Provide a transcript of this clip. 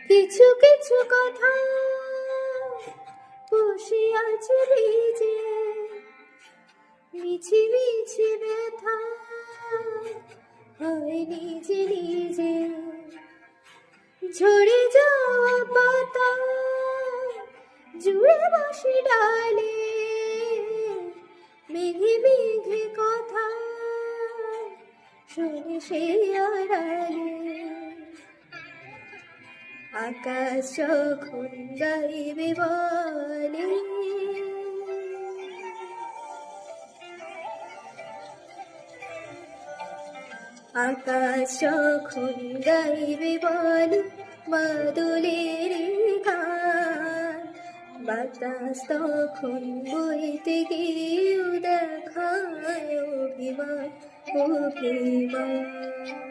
কিছু কিছু কথা বসে আছে ভিজে, মিছি মিছি ব্যথা হয় নিজে নিজে। ঝরে যাওয়া পাতা জুড়ে বসে ডালে, মেঘে মেঘে কথা শুনে সে আড়ালে। আকাশ যখন গাইবে বলে, আকাশ যখন গাইবে বলে বাদলের গান, বাতাস তখন বইতে গিয়েও দেখায় অভিমান অভিমান।